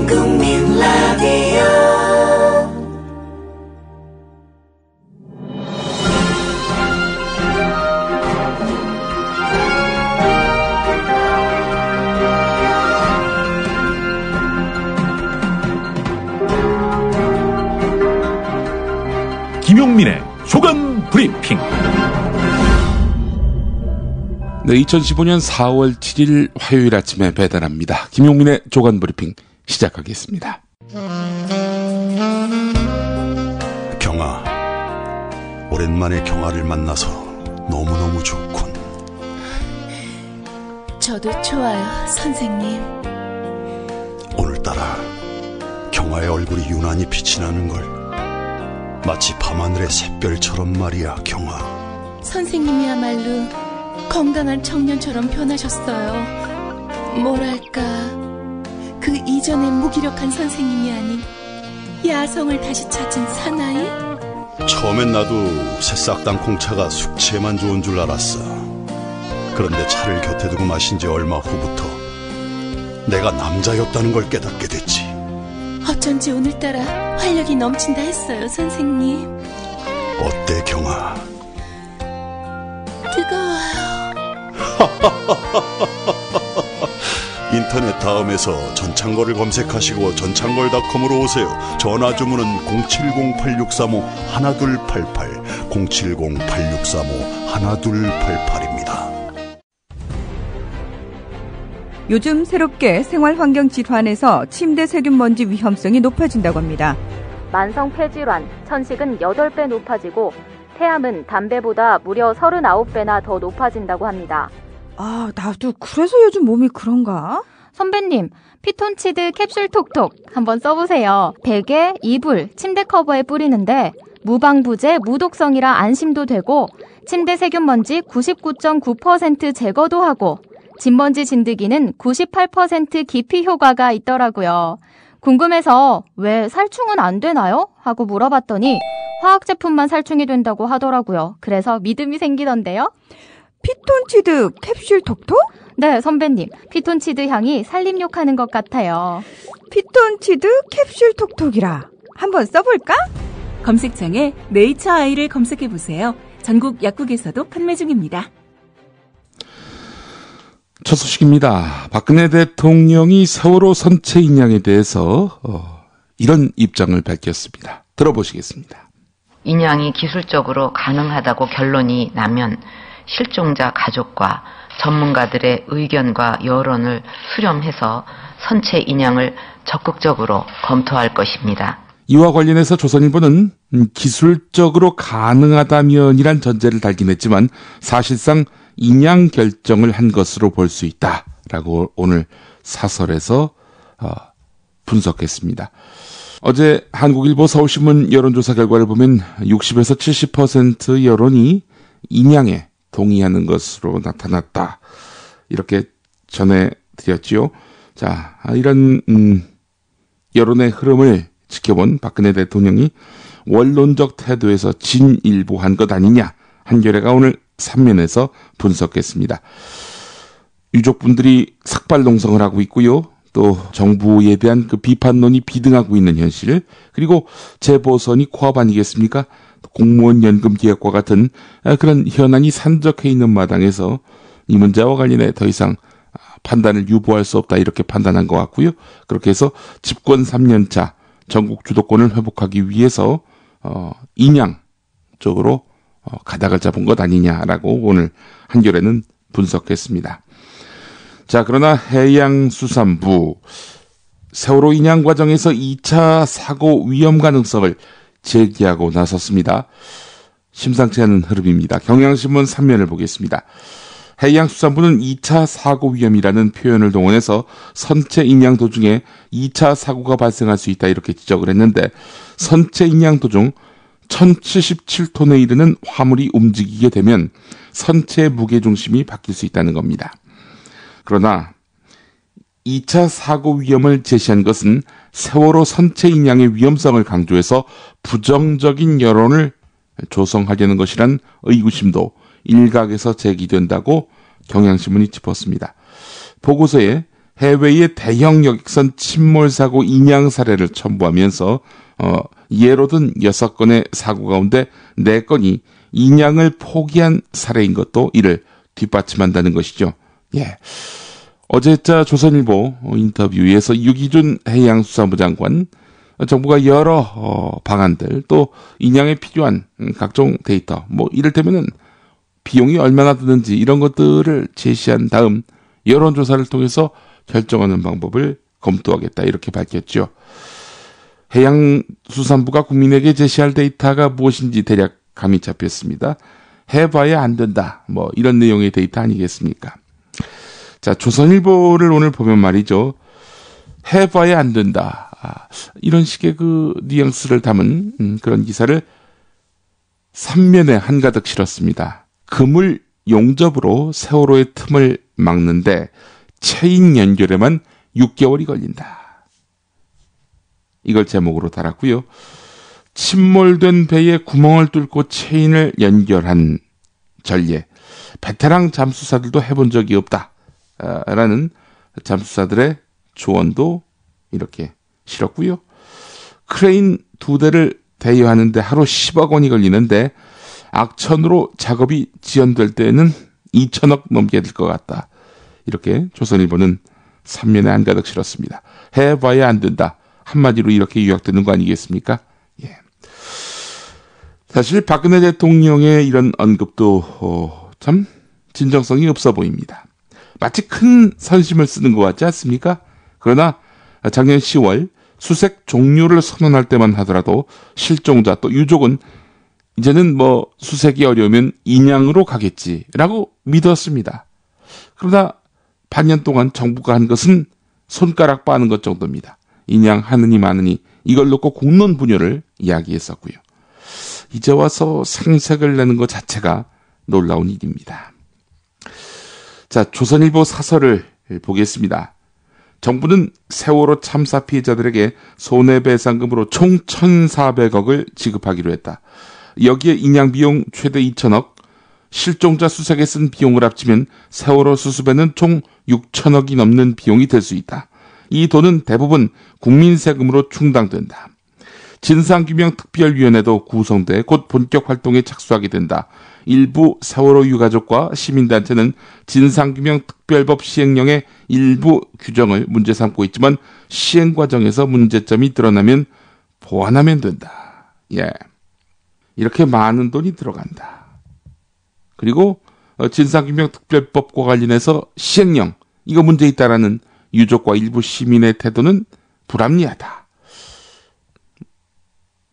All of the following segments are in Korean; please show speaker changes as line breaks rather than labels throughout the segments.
국민 라디오.
김용민의 조간 브리핑.
네, 2015년 4월 7일 화요일 아침에 배달합니다. 김용민의 조간 브리핑 시작하겠습니다.
경아, 오랜만에 경아를 만나서 너무너무 좋군.
저도 좋아요, 선생님.
오늘따라 경아의 얼굴이 유난히 빛이 나는 걸. 마치 밤하늘의 샛별처럼 말이야, 경아.
선생님이야말로 건강한 청년처럼 변하셨어요. 뭐랄까, 그 이전의 무기력한 선생님이 아닌 야성을 다시 찾은 사나이?
처음엔 나도 새싹 땅콩차가 숙취에만 좋은 줄 알았어. 그런데 차를 곁에 두고 마신 지 얼마 후부터 내가 남자였다는 걸 깨닫게 됐지.
어쩐지 오늘따라 활력이 넘친다 했어요, 선생님.
어때, 경아?
뜨거워요.
인터넷 다음에서 전창걸을 검색하시고 전창걸닷컴으로 오세요. 전화 주문은 070-8635-1288 070-8635-1288입니다.
요즘 새롭게 생활환경 질환에서 침대 세균먼지 위험성이 높아진다고 합니다.
만성 폐질환, 천식은 8배 높아지고 폐암은 담배보다 무려 39배나 더 높아진다고 합니다.
아, 나도 그래서 요즘 몸이 그런가?
선배님, 피톤치드 캡슐 톡톡 한번 써보세요. 베개, 이불, 침대 커버에 뿌리는데 무방부제, 무독성이라 안심도 되고 침대 세균먼지 99.9% 제거도 하고 진먼지 진드기는 98% 기피 효과가 있더라고요. 궁금해서 왜 살충은 안 되나요? 하고 물어봤더니 화학 제품만 살충이 된다고 하더라고요. 그래서 믿음이 생기던데요.
피톤치드 캡슐 톡톡?
네, 선배님. 피톤치드 향이 살림욕하는 것 같아요.
피톤치드 캡슐 톡톡이라. 한번 써볼까?
검색창에 네이처 아이를 검색해보세요. 전국 약국에서도 판매 중입니다.
첫 소식입니다. 박근혜 대통령이 세월호 선체 인양에 대해서 이런 입장을 밝혔습니다. 들어보시겠습니다.
인양이 기술적으로 가능하다고 결론이 나면 실종자 가족과 전문가들의 의견과 여론을 수렴해서 선체 인양을 적극적으로 검토할 것입니다.
이와 관련해서 조선일보는 기술적으로 가능하다면이란 전제를 달긴 했지만 사실상 인양 결정을 한 것으로 볼 수 있다라고 오늘 사설에서 분석했습니다. 어제 한국일보 서울신문 여론조사 결과를 보면 60에서 70% 여론이 인양에 동의하는 것으로 나타났다. 이렇게 전해드렸지요. 자, 이런 여론의 흐름을 지켜본 박근혜 대통령이 원론적 태도에서 진일보한 것 아니냐. 한겨레가 오늘 3면에서 분석했습니다. 유족분들이 삭발농성을 하고 있고요. 또 정부에 대한 그 비판론이 비등하고 있는 현실, 그리고 재보선이 코앞 아니겠습니까? 공무원 연금 개혁과 같은 그런 현안이 산적해 있는 마당에서 이 문제와 관련해 더 이상 판단을 유보할 수 없다, 이렇게 판단한 것 같고요. 그렇게 해서 집권 3년차 전국 주도권을 회복하기 위해서 인양 쪽으로 가닥을 잡은 것 아니냐라고 오늘 한겨레는 분석했습니다. 자, 그러나 해양수산부 세월호 인양 과정에서 2차 사고 위험 가능성을 제기하고 나섰습니다. 심상치 않은 흐름입니다. 경향신문 3면을 보겠습니다. 해양수산부는 2차 사고 위험이라는 표현을 동원해서 선체 인양 도중에 2차 사고가 발생할 수 있다, 이렇게 지적을 했는데 선체 인양 도중 1077톤에 이르는 화물이 움직이게 되면 선체의 무게중심이 바뀔 수 있다는 겁니다. 그러나 2차 사고 위험을 제시한 것은 세월호 선체 인양의 위험성을 강조해서 부정적인 여론을 조성하려는 것이란 의구심도 일각에서 제기된다고 경향신문이 짚었습니다. 보고서에 해외의 대형 여객선 침몰 사고 인양 사례를 첨부하면서 예로 든 6건의 사고 가운데 4건이 인양을 포기한 사례인 것도 이를 뒷받침한다는 것이죠. 예. 어제자 조선일보 인터뷰에서 유기준 해양수산부 장관, 정부가 여러 방안들, 또 인양에 필요한 각종 데이터, 이를테면은 비용이 얼마나 드는지 이런 것들을 제시한 다음 여론조사를 통해서 결정하는 방법을 검토하겠다, 이렇게 밝혔죠. 해양수산부가 국민에게 제시할 데이터가 무엇인지 대략 감이 잡혔습니다. 해봐야 안 된다, 이런 내용의 데이터 아니겠습니까? 자, 조선일보를 오늘 보면 말이죠. 해봐야 안 된다, 이런 식의 그 뉘앙스를 담은 그런 기사를 3면에 한가득 실었습니다. 그물 용접으로 세월호의 틈을 막는데 체인 연결에만 6개월이 걸린다. 이걸 제목으로 달았고요. 침몰된 배에 구멍을 뚫고 체인을 연결한 전례. 베테랑 잠수사들도 해본 적이 없다. 라는 잠수사들의 조언도 이렇게 실었고요. 크레인 2대를 대여하는데 하루 10억 원이 걸리는데 악천후로 작업이 지연될 때에는 2천억 넘게 될 것 같다. 이렇게 조선일보는 3면에 한가득 실었습니다. 해봐야 안 된다. 한마디로 이렇게 요약되는 거 아니겠습니까? 예. 사실 박근혜 대통령의 이런 언급도 참 진정성이 없어 보입니다. 마치 큰 선심을 쓰는 것 같지 않습니까? 그러나 작년 10월 수색 종료를 선언할 때만 하더라도 실종자 또 유족은 이제는 수색이 어려우면 인양으로 가겠지라고 믿었습니다. 그러나 반년 동안 정부가 한 것은 손가락 빠는 것 정도입니다. 인양하느니 마느니 이걸 놓고 공론분열을 이야기했었고요. 이제 와서 상색을 내는 것 자체가 놀라운 일입니다. 자, 조선일보 사설을 보겠습니다. 정부는 세월호 참사 피해자들에게 손해배상금으로 총 1,400억을 지급하기로 했다. 여기에 인양비용 최대 2천억, 실종자 수색에 쓴 비용을 합치면 세월호 수습에는 총 6천억이 넘는 비용이 될 수 있다. 이 돈은 대부분 국민 세금으로 충당된다. 진상규명특별위원회도 구성돼 곧 본격 활동에 착수하게 된다. 일부 세월호 유가족과 시민단체는 진상규명특별법 시행령의 일부 규정을 문제 삼고 있지만 시행 과정에서 문제점이 드러나면 보완하면 된다. 예, 이렇게 많은 돈이 들어간다. 그리고 진상규명특별법과 관련해서 시행령, 이거 문제 있다라는 유족과 일부 시민의 태도는 불합리하다.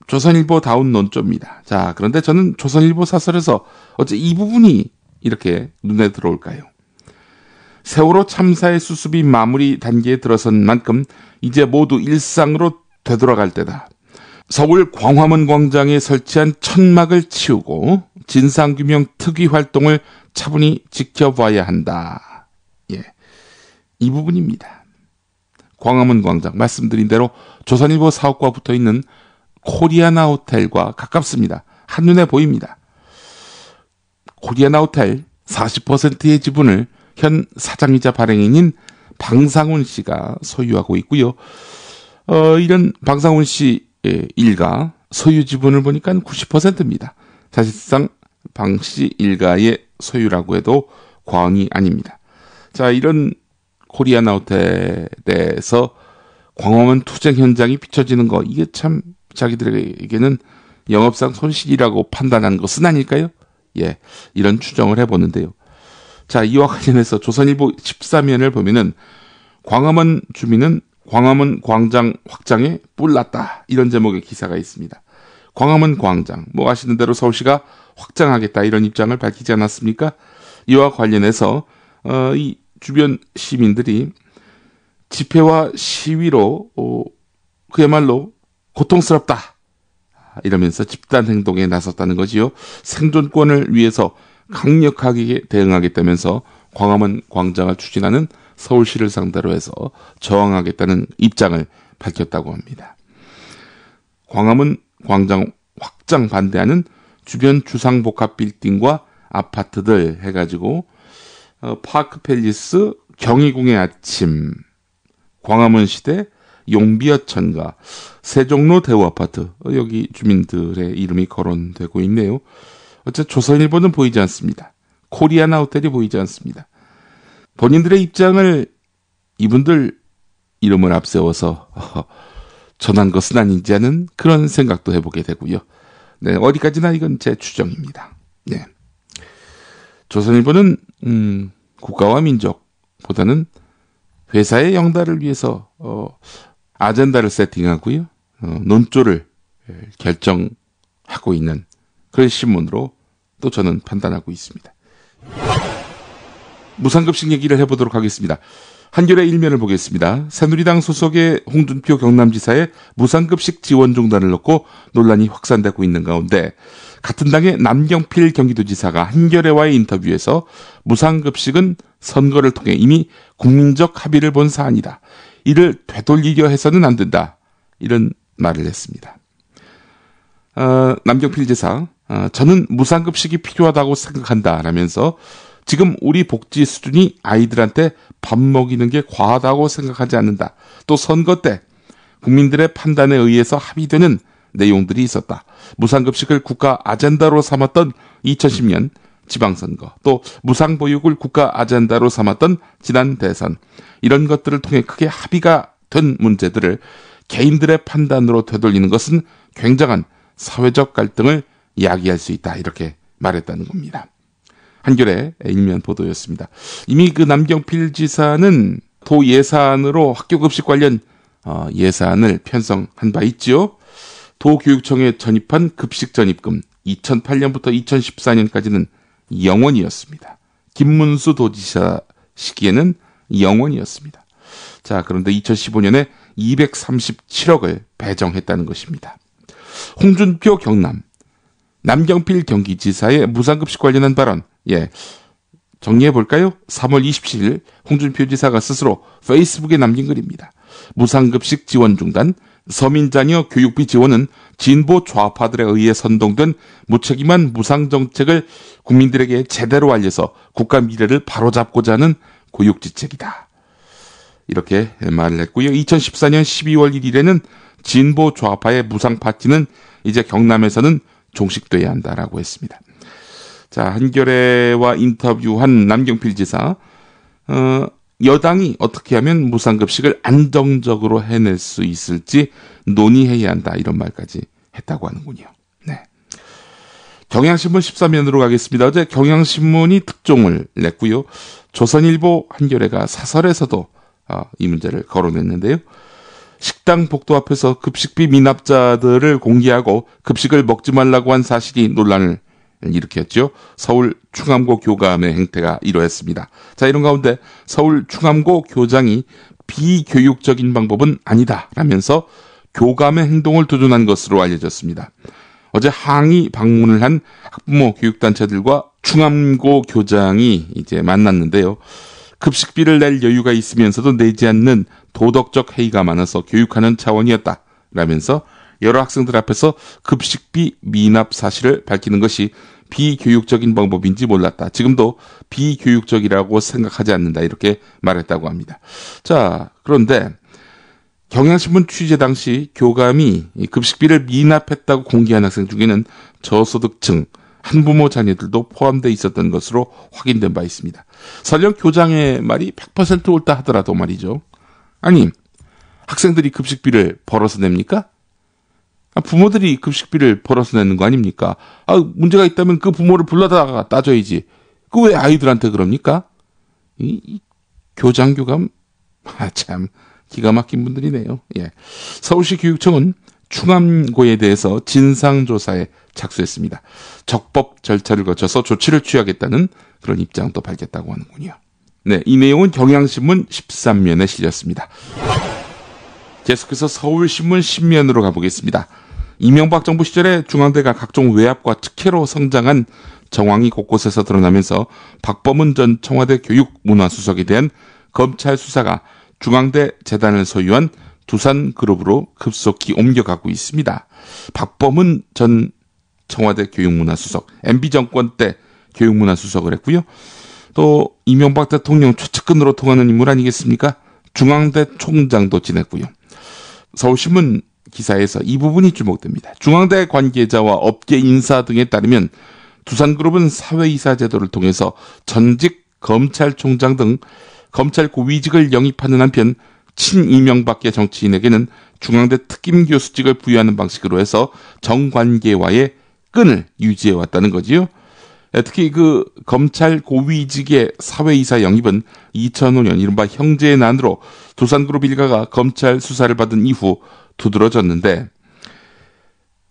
조선일보다운 논조입니다. 자, 그런데 저는 조선일보 사설에서 어째 이 부분이 이렇게 눈에 들어올까요? 세월호 참사의 수습이 마무리 단계에 들어선 만큼 이제 모두 일상으로 되돌아갈 때다. 서울 광화문 광장에 설치한 천막을 치우고 진상규명 특위 활동을 차분히 지켜봐야 한다. 예, 이 부분입니다. 광화문 광장, 말씀드린 대로 조선일보 사옥과 붙어있는 코리아나 호텔과 가깝습니다. 한눈에 보입니다. 코리아나 호텔 40%의 지분을 현 사장이자 발행인인 방상훈 씨가 소유하고 있고요. 이런 방상훈 씨 일가 소유 지분을 보니까 90%입니다. 사실상 방 씨 일가의 소유라고 해도 과언이 아닙니다. 자, 이런 코리아나 호텔에서 광화문 투쟁 현장이 비춰지는 거, 이게 참 자기들에게는 영업상 손실이라고 판단한 것은 아닐까요? 예, 이런 추정을 해보는데요. 자, 이와 관련해서 조선일보 14면을 보면은 광화문 주민은 광화문 광장 확장에 뿔났다, 이런 제목의 기사가 있습니다. 광화문 광장, 아시는 대로 서울시가 확장하겠다, 이런 입장을 밝히지 않았습니까? 이와 관련해서 이 주변 시민들이 집회와 시위로 그야말로 고통스럽다, 이러면서 집단 행동에 나섰다는 거지요. 생존권을 위해서 강력하게 대응하겠다면서 광화문 광장을 추진하는 서울시를 상대로 해서 저항하겠다는 입장을 밝혔다고 합니다. 광화문 광장 확장 반대하는 주변 주상복합 빌딩과 아파트들 해가지고 파크팰리스, 경희궁의 아침, 광화문 시대, 용비어천가, 세종로 대우아파트, 여기 주민들의 이름이 거론되고 있네요. 어째 조선일보는 보이지 않습니다. 코리아나우텔이 보이지 않습니다. 본인들의 입장을 이분들 이름을 앞세워서 전한 것은 아닌지 하는 그런 생각도 해보게 되고요. 네, 어디까지나 이건 제 추정입니다. 네. 조선일보는 국가와 민족보다는 회사의 영달을 위해서 아젠다를 세팅하고요. 논조를 결정하고 있는 그런 신문으로 또 저는 판단하고 있습니다. 무상급식 얘기를 해보도록 하겠습니다. 한겨레 일면을 보겠습니다. 새누리당 소속의 홍준표 경남지사의 무상급식 지원 중단을 놓고 논란이 확산되고 있는 가운데 같은 당의 남경필 경기도지사가 한겨레와의 인터뷰에서 무상급식은 선거를 통해 이미 국민적 합의를 본 사안이다. 이를 되돌리려 해서는 안 된다. 이런 말을 했습니다. 남경필 지사, 저는 무상급식이 필요하다고 생각한다 라면서 지금 우리 복지 수준이 아이들한테 밥 먹이는 게 과하다고 생각하지 않는다. 또 선거 때 국민들의 판단에 의해서 합의되는 내용들이 있었다. 무상급식을 국가 아젠다로 삼았던 2010년 지방선거, 또 무상보육을 국가 아젠다로 삼았던 지난 대선, 이런 것들을 통해 크게 합의가 된 문제들을 개인들의 판단으로 되돌리는 것은 굉장한 사회적 갈등을 야기할 수 있다. 이렇게 말했다는 겁니다. 한겨레 일면 보도였습니다. 이미 그 남경필 지사는 도 예산으로 학교급식 관련 예산을 편성한 바 있죠. 도교육청에 전입한 급식 전입금 2008년부터 2014년까지는 0원이었습니다. 김문수 도지사 시기에는 0원이었습니다. 자, 그런데 2015년에 237억을 배정했다는 것입니다. 홍준표 경남, 남경필 경기지사의 무상급식 관련한 발언, 정리해볼까요? 3월 27일 홍준표 지사가 스스로 페이스북에 남긴 글입니다. 무상급식 지원 중단, 서민자녀 교육비 지원은 진보 좌파들에 의해 선동된 무책임한 무상정책을 국민들에게 제대로 알려서 국가 미래를 바로잡고자 하는 고육지책이다. 이렇게 말을 했고요. 2014년 12월 1일에는 진보 좌파의 무상파티는 이제 경남에서는 종식돼야 한다라고 했습니다. 자, 한겨레와 인터뷰한 남경필 지사, 여당이 어떻게 하면 무상급식을 안정적으로 해낼 수 있을지 논의해야 한다. 이런 말까지 했다고 하는군요. 네. 경향신문 13면으로 가겠습니다. 어제 경향신문이 특종을 냈고요. 조선일보, 한겨레가 사설에서도 이 문제를 거론했는데요. 식당 복도 앞에서 급식비 미납자들을 공개하고 급식을 먹지 말라고 한 사실이 논란을 일으켰죠. 서울 충암고 교감의 행태가 이러했습니다. 자, 이런 가운데 서울 충암고 교장이 비교육적인 방법은 아니다 라면서 교감의 행동을 두둔한 것으로 알려졌습니다. 어제 항의 방문을 한 학부모 교육단체들과 충암고 교장이 이제 만났는데요. 급식비를 낼 여유가 있으면서도 내지 않는 도덕적 해이가 많아서 교육하는 차원이었다 라면서 여러 학생들 앞에서 급식비 미납 사실을 밝히는 것이 비교육적인 방법인지 몰랐다. 지금도 비교육적이라고 생각하지 않는다. 이렇게 말했다고 합니다. 자, 그런데 경향신문 취재 당시 교감이 급식비를 미납했다고 공개한 학생 중에는 저소득층, 한부모 자녀들도 포함되어 있었던 것으로 확인된 바 있습니다. 설령 교장의 말이 100% 옳다 하더라도 말이죠. 아니, 학생들이 급식비를 벌어서 냅니까? 부모들이 급식비를 벌어서 내는 거 아닙니까? 문제가 있다면 그 부모를 불러다가 따져야지. 그 왜 아이들한테 그럽니까? 이 교장교감, 참 기가 막힌 분들이네요. 예. 서울시 교육청은 충암고에 대해서 진상조사에 착수했습니다. 적법 절차를 거쳐서 조치를 취하겠다는 그런 입장도 밝혔다고 하는군요. 네, 이 내용은 경향신문 13면에 실렸습니다. 계속해서 서울신문 10면으로 가보겠습니다. 이명박 정부 시절에 중앙대가 각종 외압과 특혜로 성장한 정황이 곳곳에서 드러나면서 박범은 전 청와대 교육문화수석에 대한 검찰 수사가 중앙대 재단을 소유한 두산그룹으로 급속히 옮겨가고 있습니다. 박범은 전 청와대 교육문화수석, MB정권 때 교육문화수석을 했고요. 또 이명박 대통령 최측근으로 통하는 인물 아니겠습니까? 중앙대 총장도 지냈고요. 서울신문 기사에서 이 부분이 주목됩니다. 중앙대 관계자와 업계 인사 등에 따르면 두산그룹은 사회이사 제도를 통해서 전직 검찰총장 등 검찰 고위직을 영입하는 한편 친이명박계 정치인에게는 중앙대 특임 교수직을 부여하는 방식으로 해서 정관계와의 끈을 유지해왔다는 거지요. 특히 그 검찰 고위직의 사회이사 영입은 2005년 이른바 형제의 난으로 두산그룹 일가가 검찰 수사를 받은 이후 두드러졌는데,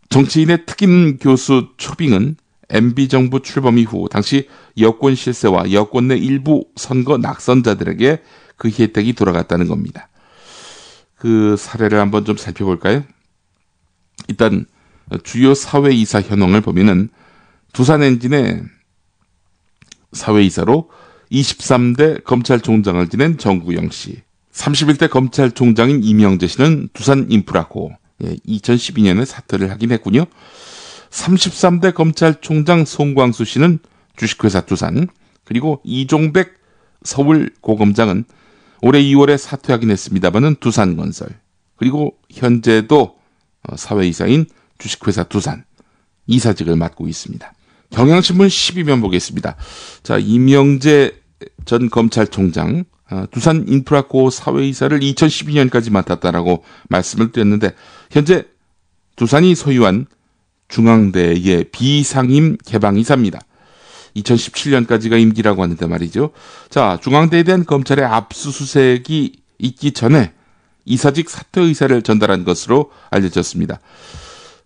정치인의 특임 교수 초빙은 MB정부 출범 이후 당시 여권 실세와 여권 내 일부 선거 낙선자들에게 그 혜택이 돌아갔다는 겁니다. 그 사례를 한번 좀 살펴볼까요? 일단 주요 사회이사 현황을 보면은 두산엔진의 사회이사로 23대 검찰총장을 지낸 정구영 씨, 31대 검찰총장인 이명재 씨는 두산인프라고 2012년에 사퇴를 하긴 했군요. 33대 검찰총장 송광수 씨는 주식회사 두산, 그리고 이종백 서울고검장은 올해 2월에 사퇴하긴 했습니다만은 두산건설, 그리고 현재도 사회이사인 주식회사 두산 이사직을 맡고 있습니다. 경향신문 12면 보겠습니다. 자, 이명재 전 검찰총장, 두산인프라코 사회이사를 2012년까지 맡았다라고 말씀을 드렸는데, 현재 두산이 소유한 중앙대의 비상임 개방이사입니다. 2017년까지가 임기라고 하는데 말이죠. 자, 중앙대에 대한 검찰의 압수수색이 있기 전에 이사직 사퇴 의사를 전달한 것으로 알려졌습니다.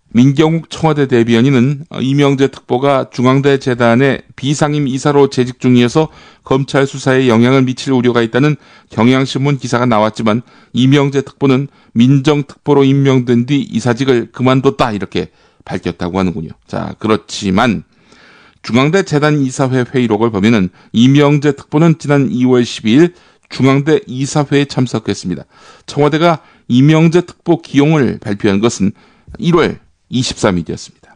민경욱 청와대 대변인은 이명재 특보가 중앙대 재단의 비상임 이사로 재직 중이어서 검찰 수사에 영향을 미칠 우려가 있다는 경향신문 기사가 나왔지만, 이명재 특보는 민정특보로 임명된 뒤 이사직을 그만뒀다 이렇게 밝혔다고 하는군요. 자, 그렇지만 중앙대 재단 이사회 회의록을 보면은 이명재 특보는 지난 2월 12일 중앙대 이사회에 참석했습니다. 청와대가 이명재 특보 기용을 발표한 것은 1월 23일이었습니다.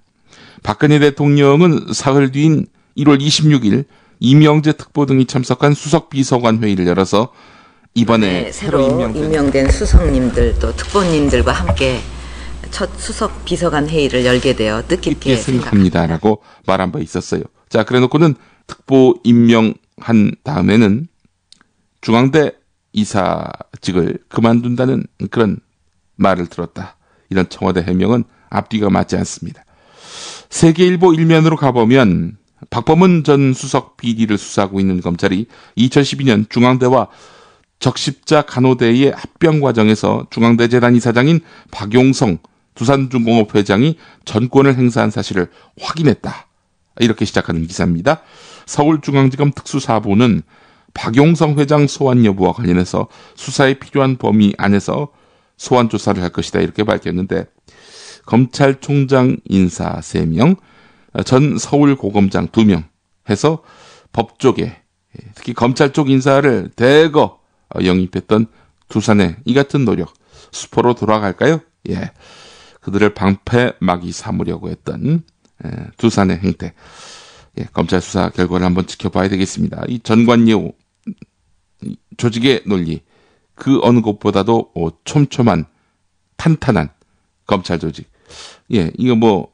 박근혜 대통령은 사흘 뒤인 1월 26일 이명재 특보 등이 참석한 수석 비서관 회의를 열어서 이번에
새로 임명된 수석님들 또 특보님들과 함께 첫 수석 비서관 회의를 열게 되어 뜻깊게
생각합니다라고 말한 바 있었어요. 자, 그래놓고는 특보 임명한 다음에는 중앙대 이사직을 그만둔다는 그런 말을 들었다. 이런 청와대 해명은 앞뒤가 맞지 않습니다. 세계일보 일면으로 가보면 박범은 전 수석 비리를 수사하고 있는 검찰이 2012년 중앙대와 적십자 간호대의 합병 과정에서 중앙대 재단 이사장인 박용성 두산중공업 회장이 전권을 행사한 사실을 확인했다. 이렇게 시작하는 기사입니다. 서울중앙지검 특수사부는 박용성 회장 소환 여부와 관련해서 수사에 필요한 범위 안에서 소환 조사를 할 것이다 이렇게 밝혔는데, 검찰총장 인사 3명, 전 서울고검장 2명 해서 법조계, 특히 검찰 쪽 인사를 대거 영입했던 두산의 이 같은 노력, 수포로 돌아갈까요? 예, 그들을 방패 막이 삼으려고 했던 두산의 행태, 검찰 수사 결과를 한번 지켜봐야 되겠습니다. 이 전관예우, 조직의 논리, 그 어느 곳보다도 촘촘한 탄탄한 검찰 조직. 이거 뭐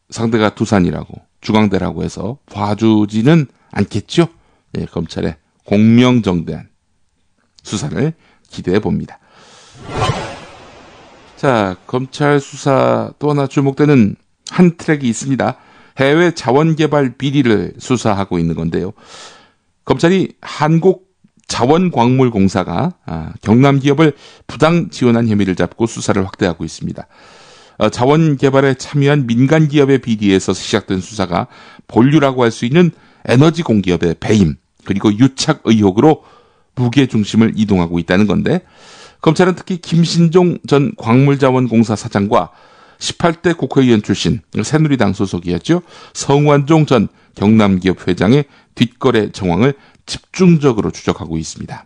상대가 두산이라고 중앙대라고 해서 봐주지는 않겠죠. 검찰의 공명정대한 수사를 기대해 봅니다. 자, 검찰 수사 또 하나 주목되는 한 트랙이 있습니다. 해외 자원개발 비리를 수사하고 있는 건데요. 검찰이 한국자원광물공사가 경남 기업을 부당 지원한 혐의를 잡고 수사를 확대하고 있습니다. 자원개발에 참여한 민간 기업의 비리에서 시작된 수사가 본류라고 할 수 있는 에너지 공기업의 배임, 그리고 유착 의혹으로 무게중심을 이동하고 있다는 건데, 검찰은 특히 김신종 전 광물자원공사 사장과 18대 국회의원 출신 새누리당 소속이었죠. 성완종 전 경남기업 회장의 뒷거래 정황을 집중적으로 추적하고 있습니다.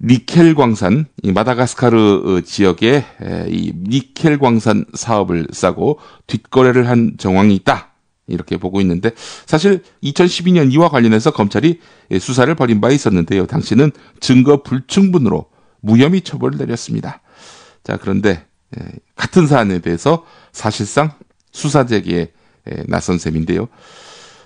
니켈 광산, 마다가스카르 지역에 이 니켈 광산 사업을 싸고 뒷거래를 한 정황이 있다. 이렇게 보고 있는데 사실 2012년 이와 관련해서 검찰이 수사를 벌인 바 있었는데요. 당시는 증거 불충분으로 무혐의 처벌을 내렸습니다. 자, 그런데 같은 사안에 대해서 사실상 수사 재개에 나선 셈인데요.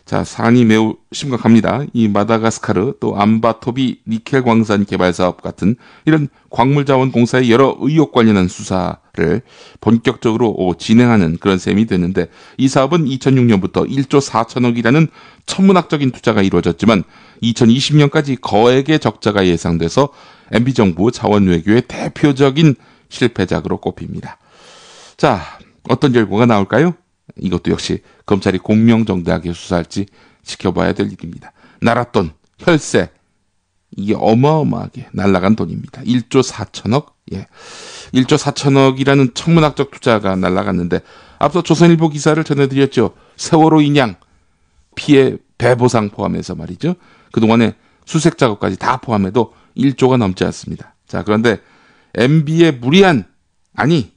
자, 사안이 매우 심각합니다. 이 마다가스카르 또 암바토비 니켈 광산 개발 사업 같은 이런 광물자원공사의 여러 의혹 관련한 수사를 본격적으로 진행하는 그런 셈이 됐는데 이 사업은 2006년부터 1조 4천억이라는 천문학적인 투자가 이루어졌지만 2020년까지 거액의 적자가 예상돼서 MB정부 자원외교의 대표적인 실패작으로 꼽힙니다. 자, 어떤 결과가 나올까요? 이것도 역시 검찰이 공명정대하게 수사할지 지켜봐야 될 일입니다. 나랏돈, 혈세, 이게 어마어마하게 날아간 돈입니다. 1조 4천억? 예. 1조 4천억이라는 천문학적 투자가 날아갔는데 앞서 조선일보 기사를 전해드렸죠. 세월호 인양, 피해 배보상 포함해서 말이죠. 그동안에 수색 작업까지 다 포함해도 1조가 넘지 않습니다. 자, 그런데 MB의 무리한, 아니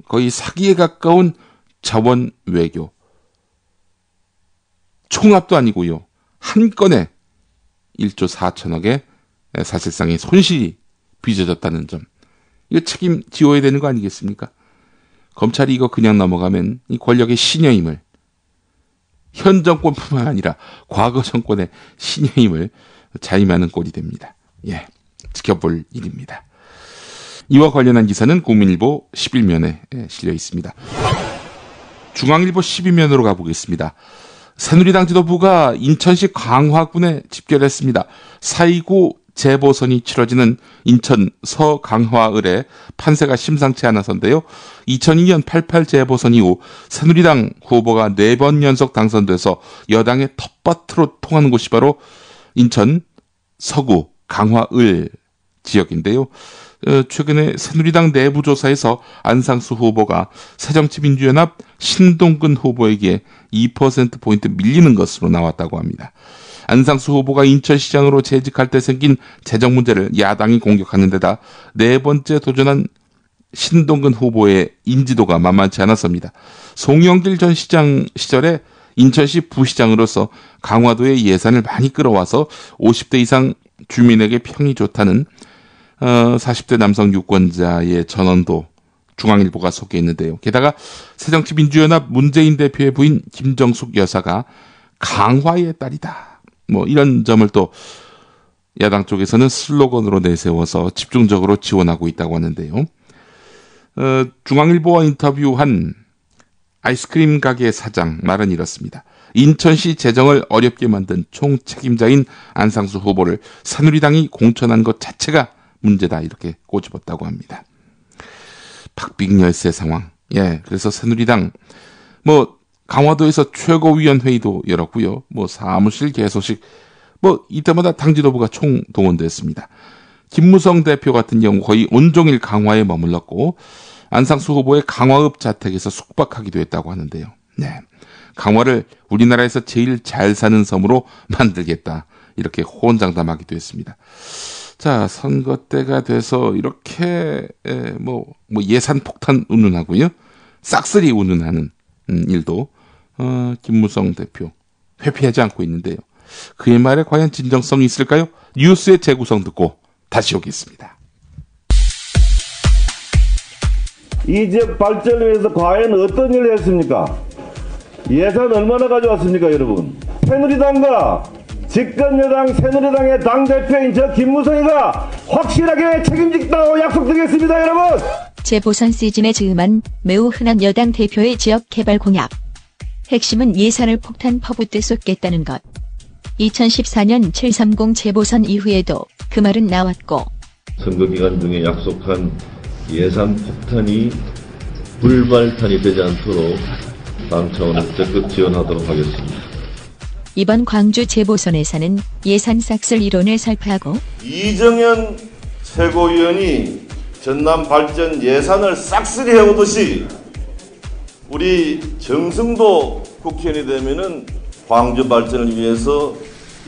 거의 사기에 가까운 자원 외교, 총합도 아니고요. 한 건에 1조 4천억의 사실상의 손실이 빚어졌다는 점. 이거 책임지어야 되는 거 아니겠습니까? 검찰이 이거 그냥 넘어가면 이 권력의 신여임을, 현 정권뿐만 아니라 과거 정권의 신여임을 자임하는 꼴이 됩니다. 예, 지켜볼 일입니다. 이와 관련한 기사는 국민일보 11면에 실려 있습니다. 중앙일보 12면으로 가보겠습니다. 새누리당 지도부가 인천시 강화군에 집결했습니다. 4.29 재보선이 치러지는 인천 서강화을에 판세가 심상치 않아서인데요. 2002년 88 재보선 이후 새누리당 후보가 4번 연속 당선돼서 여당의 텃밭으로 통하는 곳이 바로 인천 서구 강화을 지역인데요. 최근에 새누리당 내부 조사에서 안상수 후보가 새정치민주연합 신동근 후보에게 2%포인트 밀리는 것으로 나왔다고 합니다. 안상수 후보가 인천시장으로 재직할 때 생긴 재정 문제를 야당이 공격하는 데다 네 번째 도전한 신동근 후보의 인지도가 만만치 않았습니다. 송영길 전 시장 시절에 인천시 부시장으로서 강화도의 예산을 많이 끌어와서 50대 이상 주민에게 평이 좋다는 40대 남성 유권자의 전언도 중앙일보가 소개했는데요. 게다가 새정치민주연합 문재인 대표의 부인 김정숙 여사가 강화의 딸이다. 이런 점을 또 야당 쪽에서는 슬로건으로 내세워서 집중적으로 지원하고 있다고 하는데요. 중앙일보와 인터뷰한 아이스크림 가게 사장 말은 이렇습니다. 인천시 재정을 어렵게 만든 총책임자인 안상수 후보를 새누리당이 공천한 것 자체가 문제다, 이렇게 꼬집었다고 합니다. 박빙열세 상황. 예, 그래서 새누리당 강화도에서 최고위원회의도 열었고요. 사무실 개소식 이때마다 당 지도부가 총동원됐습니다. 김무성 대표 같은 경우 거의 온종일 강화에 머물렀고 안상수 후보의 강화읍 자택에서 숙박하기도 했다고 하는데요. 네, 강화를 우리나라에서 제일 잘 사는 섬으로 만들겠다, 이렇게 호언장담하기도 했습니다. 자, 선거 때가 돼서 이렇게 예산 폭탄 운운하고요, 싹쓸이 운운하는 일도 김무성 대표 회피하지 않고 있는데요. 그의 말에 과연 진정성이 있을까요? 뉴스의 재구성 듣고 다시 오겠습니다.
이 지역 발전을 위해서 과연 어떤 일을 했습니까? 예산 얼마나 가져왔습니까, 여러분? 새누리당과 집권여당 새누리당의 당대표인 저 김무성이가 확실하게 책임지겠다고 약속드리겠습니다, 여러분!
재보선 시즌에 즈음한 매우 흔한 여당 대표의 지역 개발 공약. 핵심은 예산을 폭탄 퍼붓듯 쏟겠다는 것. 2014년 730 재보선 이후에도 그 말은 나왔고,
선거 기간 중에 약속한 예산 폭탄이 불발탄이 되지 않도록 당 차원에서 적극 지원하도록 하겠습니다.
이번 광주 재보선에서는 예산 싹쓸 이론을 설파하고,
이정현 최고위원이 전남 발전 예산을 싹쓸이 해오듯이 우리 정승도 국회의원이 되면은 광주 발전을 위해서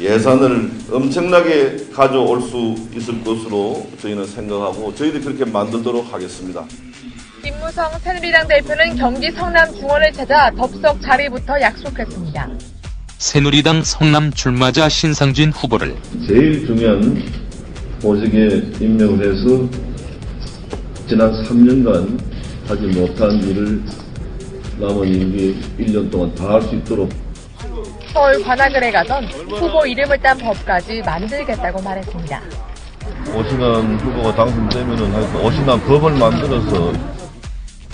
예산을 엄청나게 가져올 수 있을 것으로 저희는 생각하고 저희들이 그렇게 만들도록 하겠습니다.
김무성 새누리당 대표는 경기 성남 중원을 찾아 덥석 자리부터 약속했습니다.
새누리당 성남 출마자 신상진 후보를
제일 중요한 보직에 임명을 해서 지난 3년간 하지 못한 일을 남은 임기 1년 동안 다 할 수 있도록
서울 관악을에 가선 후보 이름을 딴 법까지 만들겠다고 말했습니다.
오신환 후보가 당선되면은 오신환 법을 만들어서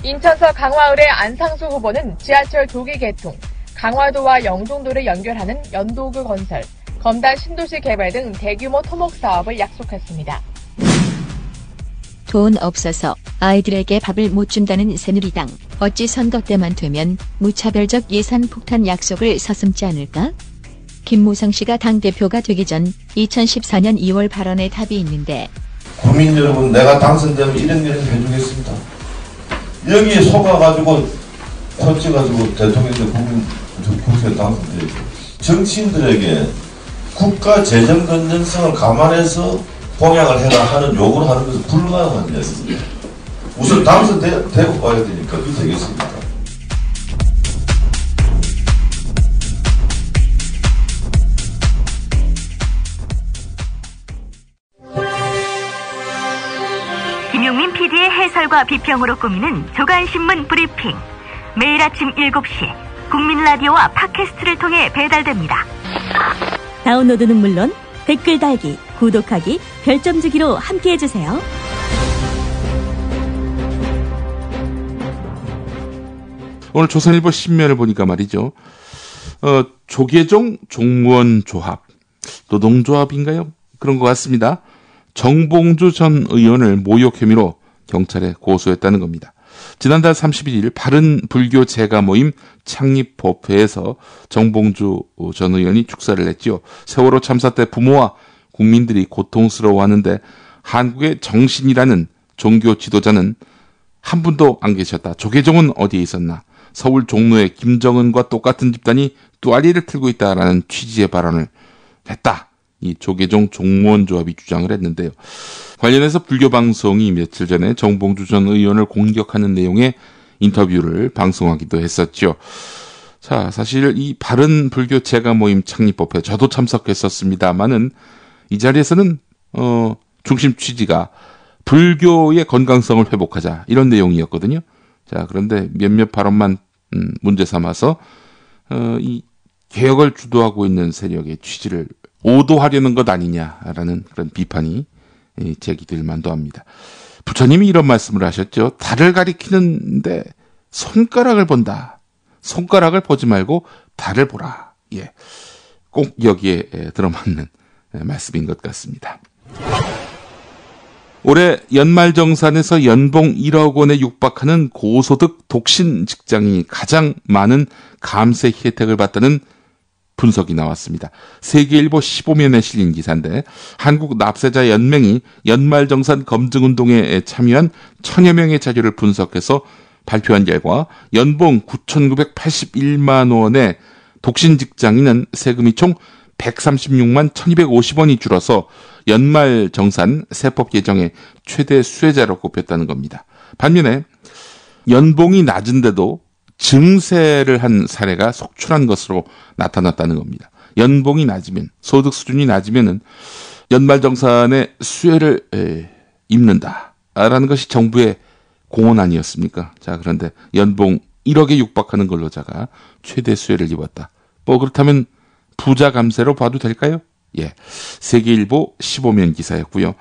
인천서 강화을의 안상수 후보는 지하철 조기 개통, 강화도와 영종도를 연결하는 연도그 건설, 검단 신도시 개발 등 대규모 토목 사업을 약속했습니다.
돈 없어서 아이들에게 밥을 못 준다는 새누리당. 어찌 선거 때만 되면 무차별적 예산 폭탄 약속을 서슴지 않을까? 김무성 씨가 당대표가 되기 전 2014년 2월 발언에 답이 있는데
국민 여러분, 내가 당선되면 이런 해주겠습니다. 여기에 속아가지고 콘찍어가지고 대통령도 국회에 당선되죠. 정치인들에게 국가 재정 건전성을 감안해서 공약을 해라 하는 요구를 하는 것은 불가능한 이야기입니다. 우선 당선되고 봐야 되니까 그게 되겠습니다.
김용민 PD의 해설과 비평으로 꾸미는 조간신문 브리핑. 매일 아침 7시 국민 라디오와 팟캐스트를 통해 배달됩니다.
다운로드는 물론 댓글 달기, 구독하기, 별점 주기로 함께해주세요.
오늘 조선일보 신면을 보니까 말이죠. 조계종 종무원 조합, 노동조합인가요? 그런 것 같습니다. 정봉주 전 의원을 모욕 혐의로 경찰에 고소했다는 겁니다. 지난달 31일 바른불교 제가 모임 창립법회에서 정봉주 전 의원이 축사를 했지요. 세월호 참사 때 부모와 국민들이 고통스러워하는데 한국의 정신이라는 종교 지도자는 한 분도 안 계셨다. 조계종은 어디에 있었나? 서울 종로에 김정은과 똑같은 집단이 뚜아리를 틀고 있다라는 취지의 발언을 했다. 이 조계종 종무원 조합이 주장을 했는데요. 관련해서 불교방송이 며칠 전에 정봉주 전 의원을 공격하는 내용의 인터뷰를 방송하기도 했었죠. 자, 사실 이 바른불교 제가 모임 창립법회 저도 참석했었습니다만은 이 자리에서는 중심 취지가 불교의 건강성을 회복하자 이런 내용이었거든요. 자, 그런데 몇몇 발언만 문제 삼아서 이 개혁을 주도하고 있는 세력의 취지를 오도하려는 것 아니냐라는 그런 비판이 제기될 만도 합니다. 부처님이 이런 말씀을 하셨죠. 달을 가리키는데 손가락을 본다. 손가락을 보지 말고 달을 보라. 예, 꼭 여기에 들어맞는 말씀인 것 같습니다. 올해 연말정산에서 연봉 1억 원에 육박하는 고소득 독신 직장인이 가장 많은 감세 혜택을 받다는 분석이 나왔습니다. 세계일보 15면에 실린 기사인데 한국납세자연맹이 연말정산 검증운동에 참여한 1000여 명의 자료를 분석해서 발표한 결과 연봉 9,981만 원의 독신 직장인은 세금이 총 136만 1,250원이 줄어서 연말정산 세법 개정의 최대 수혜자로 꼽혔다는 겁니다. 반면에 연봉이 낮은데도 증세를 한 사례가 속출한 것으로 나타났다는 겁니다. 연봉이 낮으면, 소득 수준이 낮으면 연말정산의 수혜를 입는다라는 것이 정부의 공언 아니었습니까? 자, 그런데 연봉 1억에 육박하는 근로자가 최대 수혜를 입었다. 뭐 그렇다면 부자 감세로 봐도 될까요? 예, 세계일보 15면 기사였고요.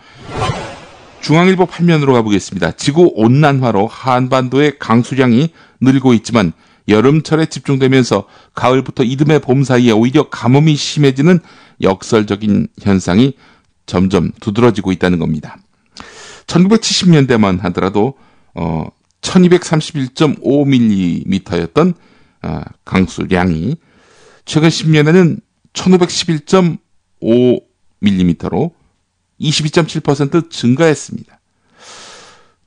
중앙일보 8면으로 가보겠습니다. 지구온난화로 한반도의 강수량이 늘고 있지만 여름철에 집중되면서 가을부터 이듬해 봄 사이에 오히려 가뭄이 심해지는 역설적인 현상이 점점 두드러지고 있다는 겁니다. 1970년대만 하더라도 1231.5mm였던 강수량이 최근 10년에는 1511.5mm로 22.7% 증가했습니다.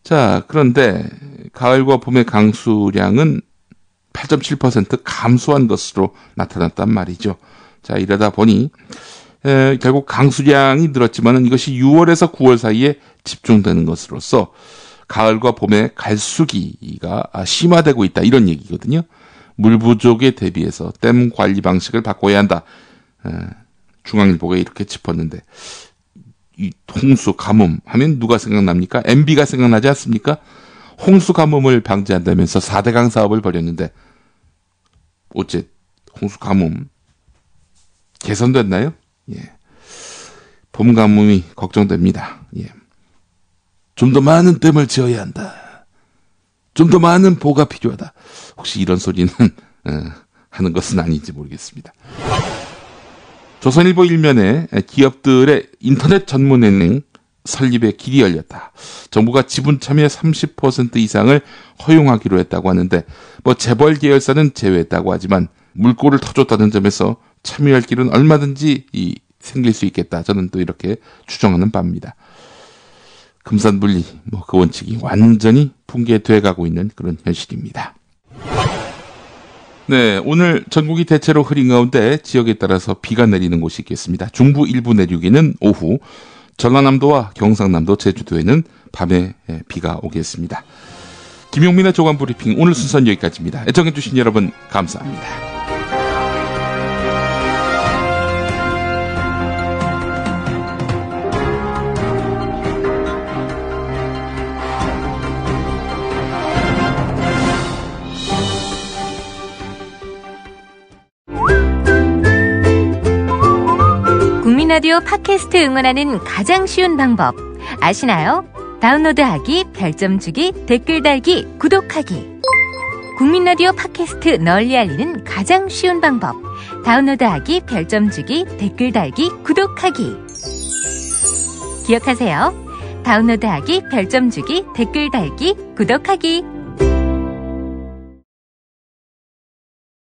자, 그런데 가을과 봄의 강수량은 8.7% 감소한 것으로 나타났단 말이죠. 자, 이러다 보니 결국 강수량이 늘었지만 이것이 6월에서 9월 사이에 집중되는 것으로서 가을과 봄에 갈수기가 심화되고 있다 이런 얘기거든요. 물 부족에 대비해서 댐 관리 방식을 바꿔야 한다. 중앙일보가 이렇게 짚었는데 이 홍수 가뭄 하면 누가 생각납니까? MB가 생각나지 않습니까? 홍수 가뭄을 방지한다면서 4대강 사업을 벌였는데 어째 홍수 가뭄 개선됐나요? 예. 봄 가뭄이 걱정됩니다. 예. 좀 더 많은 댐을 지어야 한다. 좀 더 많은 보가 필요하다. 혹시 이런 소리는 하는 것은 아닌지 모르겠습니다. 조선일보 일면에 기업들의 인터넷 전문은행 설립의 길이 열렸다. 정부가 지분 참여 30% 이상을 허용하기로 했다고 하는데 재벌 계열사는 제외했다고 하지만 물꼬를 터줬다는 점에서 참여할 길은 얼마든지 생길 수 있겠다. 저는 또 이렇게 추정하는 바입니다. 금산분리 그 원칙이 완전히 붕괴돼 가고 있는 그런 현실입니다. 네, 오늘 전국이 대체로 흐린 가운데 지역에 따라서 비가 내리는 곳이 있겠습니다. 중부 일부 내륙에는 오후, 전라남도와 경상남도, 제주도에는 밤에 비가 오겠습니다. 김용민의 조간 브리핑 오늘 순서는 여기까지입니다. 애청해주신 여러분 감사합니다.
국민라디오 팟캐스트 응원하는 가장 쉬운 방법 아시나요? 다운로드하기, 별점 주기, 댓글 달기, 구독하기. 국민라디오 팟캐스트 널리 알리는 가장 쉬운 방법. 다운로드하기, 별점 주기, 댓글 달기, 구독하기. 기억하세요. 다운로드하기, 별점 주기, 댓글 달기, 구독하기.